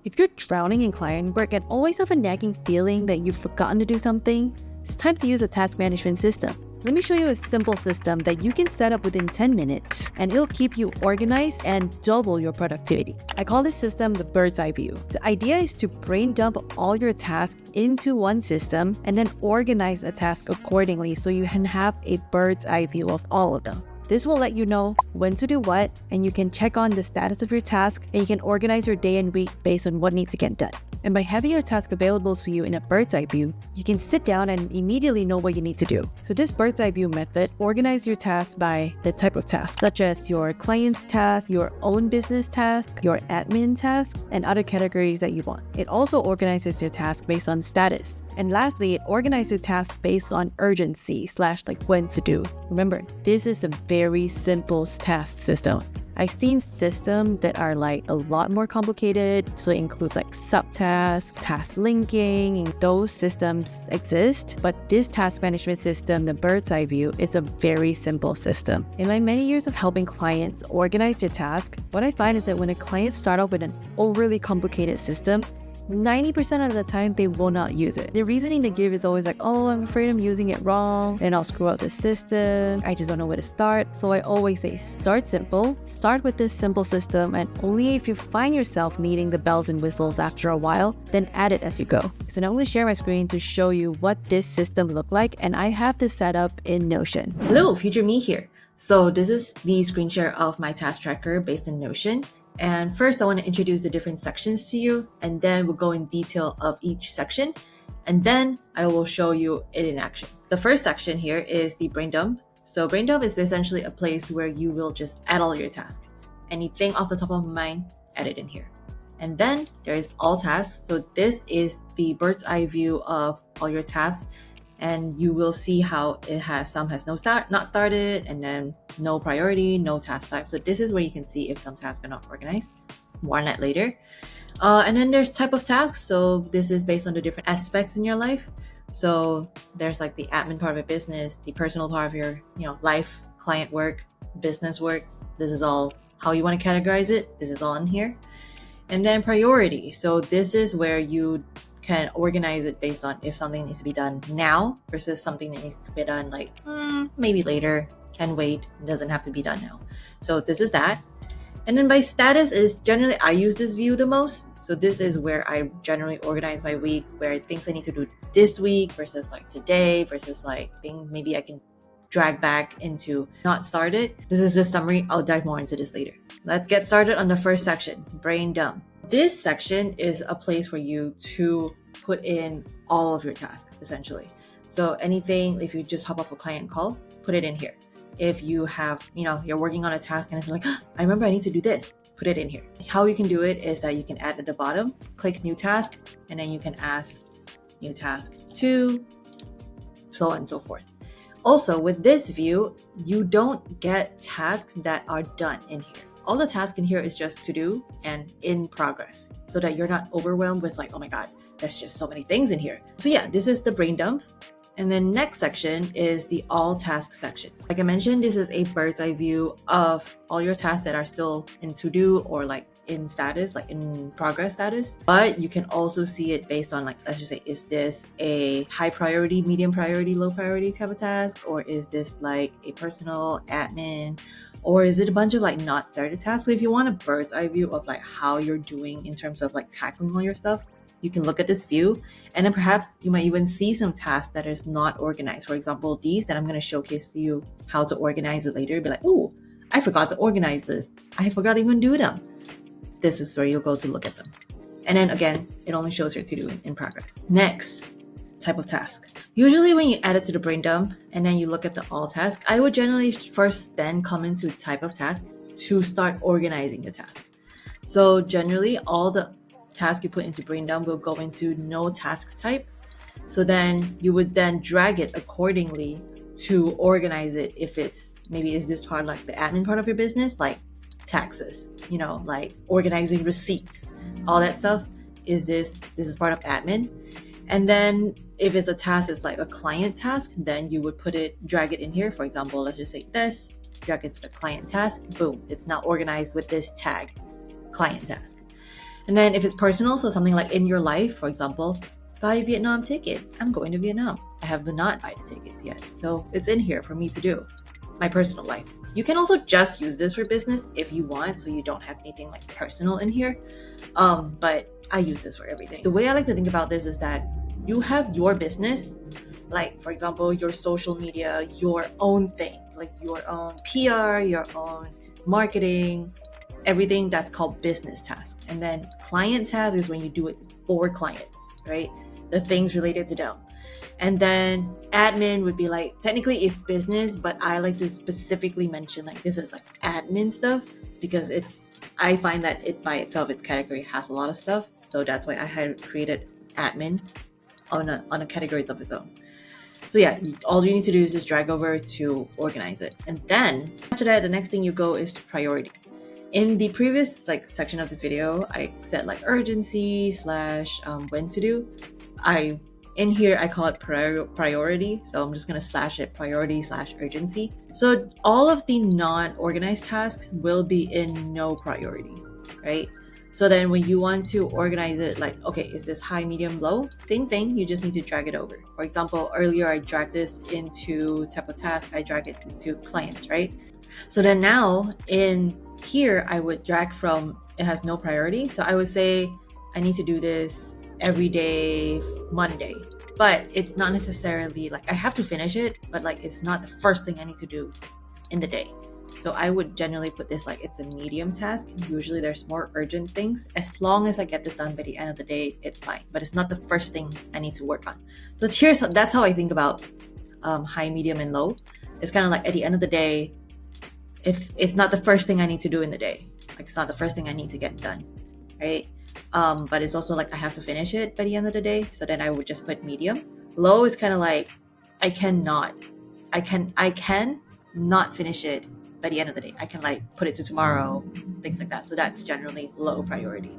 If you're drowning in client work and always have a nagging feeling that you've forgotten to do something, it's time to use a task management system. Let me show you a simple system that you can set up within 10 minutes and it'll keep you organized and double your productivity. I call this system the bird's eye view. The idea is to brain dump all your tasks into one system and then organize a task accordingly so you can have a bird's eye view of all of them. This will let you know when to do what, and you can check on the status of your task, and you can organize your day and week based on what needs to get done. And by having your task available to you in a bird's eye view, you can sit down and immediately know what you need to do. So this bird's eye view method organizes your tasks by the type of task, such as your client's task, your own business task, your admin task, and other categories that you want. It also organizes your task based on status. And lastly, it organizes tasks based on urgency / like when to do. Remember, this is a very simple task system. I've seen systems that are like a lot more complicated. So it includes like subtasks, task linking, and those systems exist. But this task management system, the bird's eye view, is a very simple system. In my many years of helping clients organize their tasks, what I find is that when a client starts off with an overly complicated system, 90% of the time, they will not use it. The reasoning they give is always like, oh, I'm afraid I'm using it wrong, and I'll screw up the system. I just don't know where to start. So I always say, start simple. Start with this simple system, and only if you find yourself needing the bells and whistles after a while, then add it as you go. So now I'm going to share my screen to show you what this system looks like, and I have this set up in Notion. Hello, future me here. So this is the screen share of my task tracker based in Notion. And first, I want to introduce the different sections to you, and then we'll go in detail of each section, and then I will show you it in action. The first section here is the brain dump. So brain dump is essentially a place where you will just add all your tasks. Anything off the top of mind, add it in here. And then there's all tasks. So this is the bird's eye view of all your tasks. And you will see how it has some has not started, and then no priority, no task type. So this is where you can see if some tasks are not organized. More on that later. And then there's type of tasks. So this is based on the different aspects in your life. So there's like the admin part of your business, the personal part of your life, client work, business work. This is all how you want to categorize it. This is all in here. And then priority. So this is where you can organize it based on if something needs to be done now versus something that needs to be done like maybe later, can wait, doesn't have to be done now. So this is that. And then by status is generally I use this view the most. So this is where I generally organize my week, where things I need to do this week versus like today versus like things maybe I can drag back into not started. This is just summary. I'll dive more into this later. Let's get started on the first section, brain dump. This section is a place for you to put in all of your tasks, essentially. So anything, if you just hop off a client call, put it in here. If you have, you're working on a task and it's like, I remember I need to do this, put it in here. How you can do it is that you can add at the bottom, click new task, and then you can ask new task 2, so on and so forth. Also, with this view, you don't get tasks that are done in here. All the tasks in here is just to do and in progress, so that you're not overwhelmed with like, oh my God, there's just so many things in here. So yeah, this is the brain dump. And then next section is the all tasks section. Like I mentioned, this is a bird's eye view of all your tasks that are still in to do or like in status, like in progress status. But you can also see it based on like, let's just say, is this a high priority, medium priority, low priority type of task? Or is this like a personal admin? Or is it a bunch of like not started tasks? So if you want a bird's eye view of like how you're doing in terms of like tackling all your stuff, you can look at this view, and then perhaps you might even see some tasks that is not organized. For example, these that I'm going to showcase to you how to organize it later. Be like, oh, I forgot to organize this. I forgot to even do them. This is where you'll go to look at them. And then again, it only shows your to-do in progress. Next, type of task. Usually when you add it to the brain dump and then you look at the all task, I would generally first then come into type of task to start organizing the task. So generally all the task you put into brain dump will go into no task type. So then you would then drag it accordingly to organize it. If it's maybe is this part like the admin part of your business, like taxes, like organizing receipts, all that stuff. This is part of admin. And then if it's a task, it's like a client task, then you would drag it in here. For example, let's just say this, drag it to the client task. Boom, it's now organized with this tag, client task. And then if it's personal, so something like in your life, for example, buy Vietnam tickets. I'm going to Vietnam. I have not buy the tickets yet. So it's in here for me to do. My personal life. You can also just use this for business if you want, so you don't have anything like personal in here. But I use this for everything. The way I like to think about this is that you have your business, like for example, your social media, your own thing, like your own PR, your own marketing, everything that's called business task. And then client task is when you do it for clients, right? The things related to them. And then admin would be like technically if business, but I like to specifically mention like this is like admin stuff because I find that it by itself, its category has a lot of stuff. So that's why I had created admin on a categories of its own. So yeah, all you need to do is just drag over to organize it. And then after that, the next thing you go is to priority. In the previous like section of this video, I said like urgency / when to do. In here, I call it priority. So I'm just going to slash it priority / urgency. So all of the non-organized tasks will be in no priority, right? So then when you want to organize it, like, okay, is this high, medium, low? Same thing, you just need to drag it over. For example, earlier I dragged this into type of task, I dragged it into clients, right? So then now in here, I would drag from, it has no priority. So I would say I need to do this every day, Monday. But it's not necessarily like I have to finish it, but like it's not the first thing I need to do in the day. So I would generally put this like it's a medium task. Usually there's more urgent things. As long as I get this done by the end of the day, it's fine. But it's not the first thing I need to work on. So that's how I think about high, medium, and low. It's kind of like at the end of the day, if it's not the first thing I need to do in the day, like it's not the first thing I need to get done, right? But it's also like I have to finish it by the end of the day. So then I would just put medium. Low is kind of like I can not finish it by the end of the day. I can like put it to tomorrow, things like that. So that's generally low priority.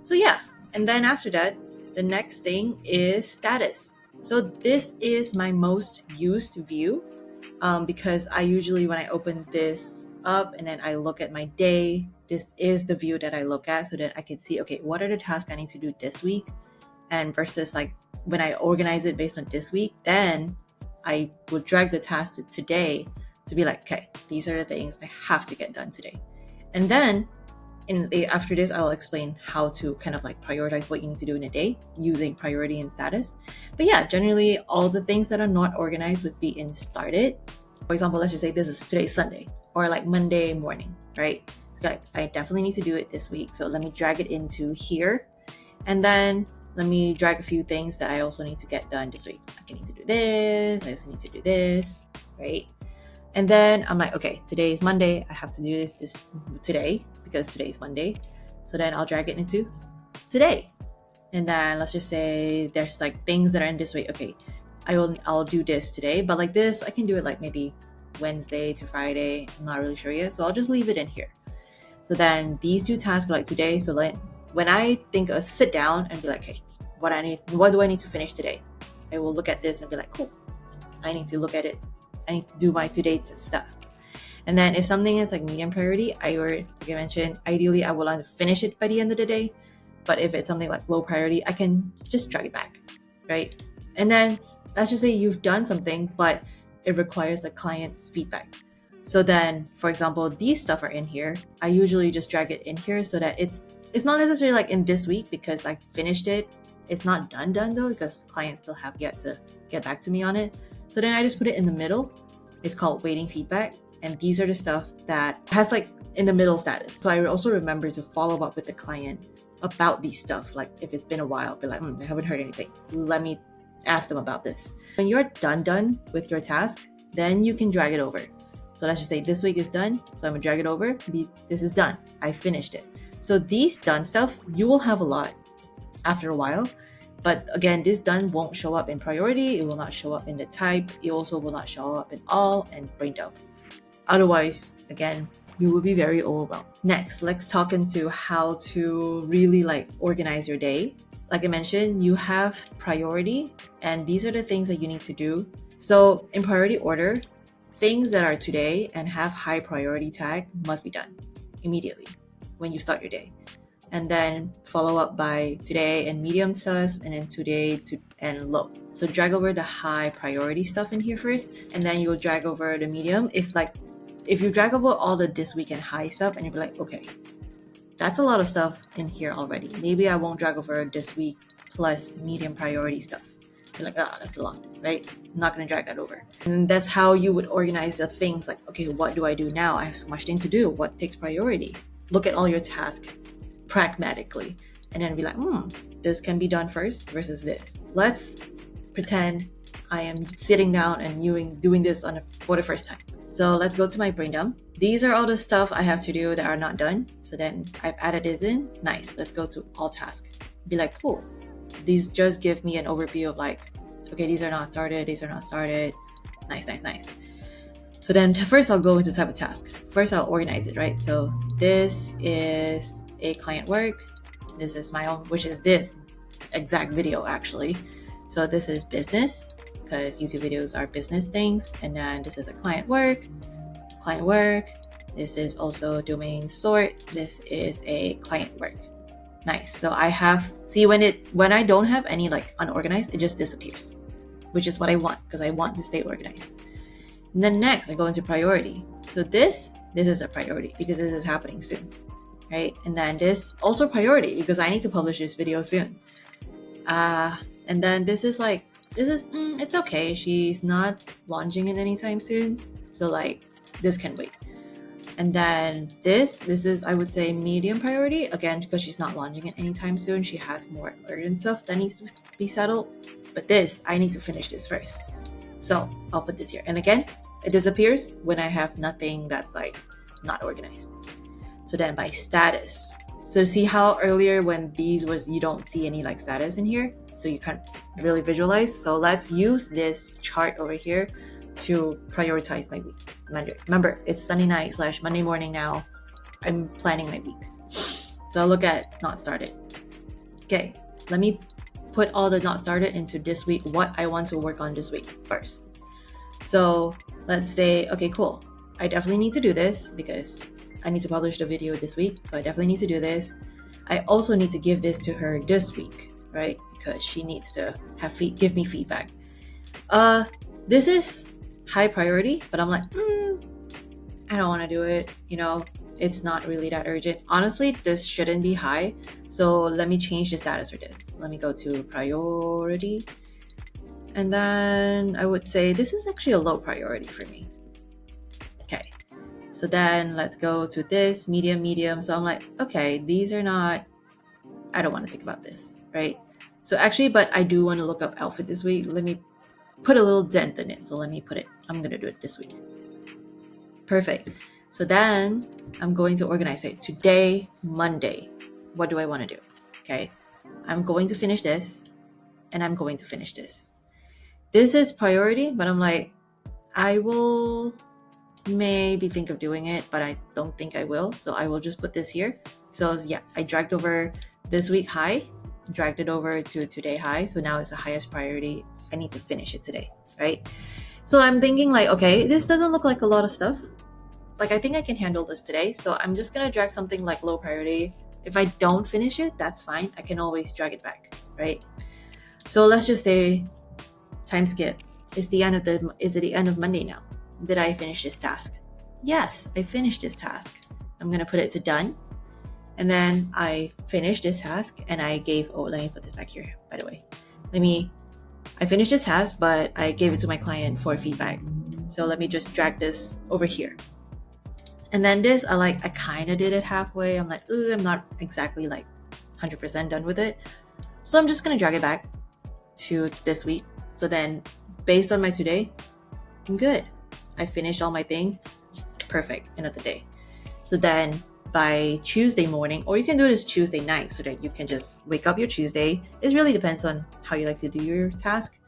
So yeah, and then after that, the next thing is status. So this is my most used view because I usually when I open this up and then I look at my day, this is the view that I look at so that I can see, okay, what are the tasks I need to do this week? And versus like when I organize it based on this week, then I would drag the task to today to be like, okay, these are the things I have to get done today. And then after this, I'll explain how to kind of like prioritize what you need to do in a day using priority and status. But yeah, generally all the things that are not organized would be in started. For example, let's just say today's Sunday or like Monday morning, right? So I definitely need to do it this week. So let me drag it into here. And then let me drag a few things that I also need to get done this week. I need to do this. I also need to do this, right? And then I'm like, okay, today is Monday. I have to do this today because today is Monday. So then I'll drag it into today. And then let's just say there's like things that are in this week. Okay, I'll do this today, but like this, I can do it like maybe Wednesday to Friday. I'm not really sure yet. So I'll just leave it in here. So then these two tasks are like today. So like when I think of sit down and be like, okay, what do I need to finish today? I will look at this and be like, cool, I need to look at it. I need to do my today's stuff. And then if something is like medium priority, like I mentioned, ideally I would want to finish it by the end of the day. But if it's something like low priority, I can just drag it back, right? And then let's just say you've done something, but it requires the client's feedback. So then, for example, these stuff are in here. I usually just drag it in here so that it's not necessarily like in this week because I finished it. It's not done though because clients still have yet to get back to me on it. So then I just put it in the middle. It's called waiting feedback. And these are the stuff that has like in the middle status. So I also remember to follow up with the client about these stuff. Like if it's been a while, be like, I haven't heard anything. Let me ask them about this. When you're done with your task, then you can drag it over. So let's just say this week is done. So I'm gonna drag it over. This is done. I finished it. So these done stuff, you will have a lot after a while. But again, this done won't show up in priority. It will not show up in the type. It also will not show up in all and brain dump. Otherwise, again, you will be very overwhelmed. Next, let's talk into how to really like organize your day. Like I mentioned, you have priority and these are the things that you need to do. So in priority order, things that are today and have high priority tag must be done immediately when you start your day. and then follow up by today and medium task, and then today and low. So drag over the high priority stuff in here first, and then you will drag over the medium. If you drag over all the this week and high stuff, and you'll be like, okay, that's a lot of stuff in here already. Maybe I won't drag over this week plus medium priority stuff. You're like, that's a lot, right? I'm not going to drag that over. And that's how you would organize the things like, okay, what do I do now? I have so much things to do. What takes priority? Look at all your tasks pragmatically and then be like, this can be done first versus this. Let's pretend I am sitting down and doing this for the first time. So let's go to my brain dump. These are all the stuff I have to do that are not done. So then I've added this in. Nice. Let's go to all tasks. Be like, cool. These just give me an overview of like, okay, these are not started. These are not started. Nice. So then first I'll go into type of task. First I'll organize it, right? So this is a client work. This is my own, which is this exact video actually. So this is business, because YouTube videos are business things. And then this is a client work. This is also domain sort. This is a client work. Nice. So I have, see when I don't have any like unorganized, it just disappears, which is what I want, because I want to stay organized. And then next I go into priority. So this is a priority because this is happening soon, right? And then this also priority because I need to publish this video soon. And then it's okay. She's not launching it anytime soon. So like this can wait. And then this is, I would say, medium priority, again, because she's not launching it anytime soon. She has more urgent stuff that needs to be settled. But this, I need to finish this first. So I'll put this here. And again, it disappears when I have nothing that's like not organized. So then by status. So see how earlier when these was, you don't see any like status in here. So you can't really visualize. So let's use this chart over here to prioritize my week. Remember, it's Sunday night / Monday morning now. I'm planning my week. So I'll look at not started. Okay, let me put all the not started into this week, what I want to work on this week first. So let's say, okay, cool. I definitely need to do this because I need to publish the video this week. So I definitely need to do this. I also need to give this to her this week, right? Because she needs to give me feedback. This is high priority, but I'm like, I don't want to do it. It's not really that urgent. Honestly, this shouldn't be high. So let me change the status for this. Let me go to priority. And then I would say this is actually a low priority for me. Okay. So then let's go to this medium. So I'm like, okay, these are not, I don't want to think about this, right? So actually, but I do want to look up outfit this week. Let me put a little dent in it. So let me put it, I'm going to do it this week. Perfect. So then I'm going to organize it. Today, Monday, what do I want to do? Okay. I'm going to finish this and I'm going to finish this. This is priority, but I'm like, I will maybe think of doing it, but I don't think I will. So I will just put this here. So yeah, I dragged over this week high, dragged it over to today high. So now it's the highest priority. I need to finish it today, right? So I'm thinking like, okay, this doesn't look like a lot of stuff. Like I think I can handle this today. So I'm just going to drag something like low priority. If I don't finish it, that's fine. I can always drag it back, right? So let's just say time skip. Is it the end of Monday now? Did I finish this task? Yes, I finished this task. I'm going to put it to done. And then I finished this task and I gave, let me put this back here, by the way. I finished this task, but I gave it to my client for feedback. So let me just drag this over here. And then this, I kind of did it halfway. I'm like, I'm not exactly like 100% done with it. So I'm just going to drag it back to this week. So then based on my today, I'm good. I finished all my thing. Perfect. End of the day. So then by Tuesday morning, or you can do this Tuesday night so that you can just wake up your Tuesday. It really depends on how you like to do your task.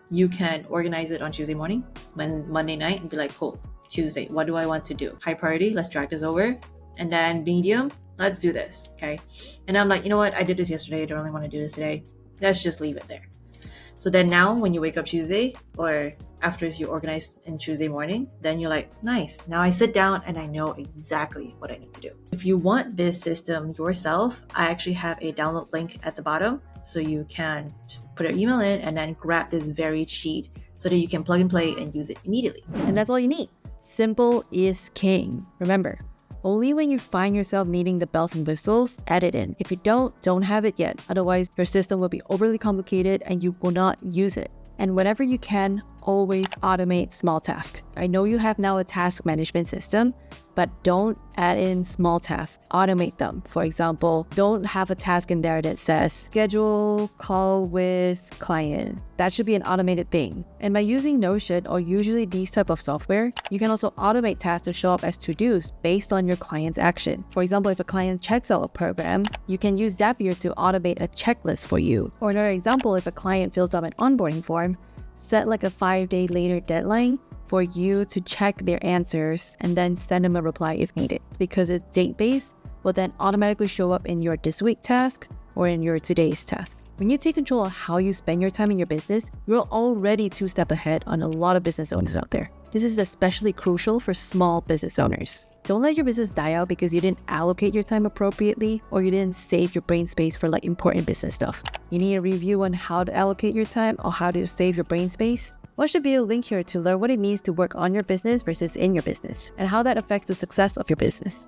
You can organize it on Tuesday morning, Monday night, and be like, cool, Tuesday, what do I want to do? High priority, let's drag this over. And then medium, let's do this, okay? And I'm like, you know what? I did this yesterday. I don't really want to do this today. Let's just leave it there. So then now when you wake up Tuesday, or after you organize on Tuesday morning, then you're like, nice, now I sit down and I know exactly what I need to do. If you want this system yourself, I actually have a download link at the bottom, so you can just put your email in and then grab this very cheat so that you can plug and play and use it immediately. And that's all you need. Simple is king. Remember, only when you find yourself needing the bells and whistles, add it in. If you don't have it yet. Otherwise, your system will be overly complicated and you will not use it. And whenever you can, always automate small tasks. I know you have now a task management system, but don't add in small tasks. Automate them. For example, don't have a task in there that says schedule call with client. That should be an automated thing. And by using Notion or usually these type of software, you can also automate tasks to show up as to-dos based on your client's action. For example, if a client checks out a program, you can use Zapier to automate a checklist for you. Or another example, if a client fills out an onboarding form, set like a 5-day later deadline for you to check their answers and then send them a reply if needed. Because it's date-based, will then automatically show up in your this week task or in your today's task. When you take control of how you spend your time in your business, you're already 2 steps ahead on a lot of business owners out there. This is especially crucial for small business owners. Don't let your business die out because you didn't allocate your time appropriately or you didn't save your brain space for like important business stuff. You need a review on how to allocate your time or how to save your brain space? Watch the video link here to learn what it means to work on your business versus in your business and how that affects the success of your business.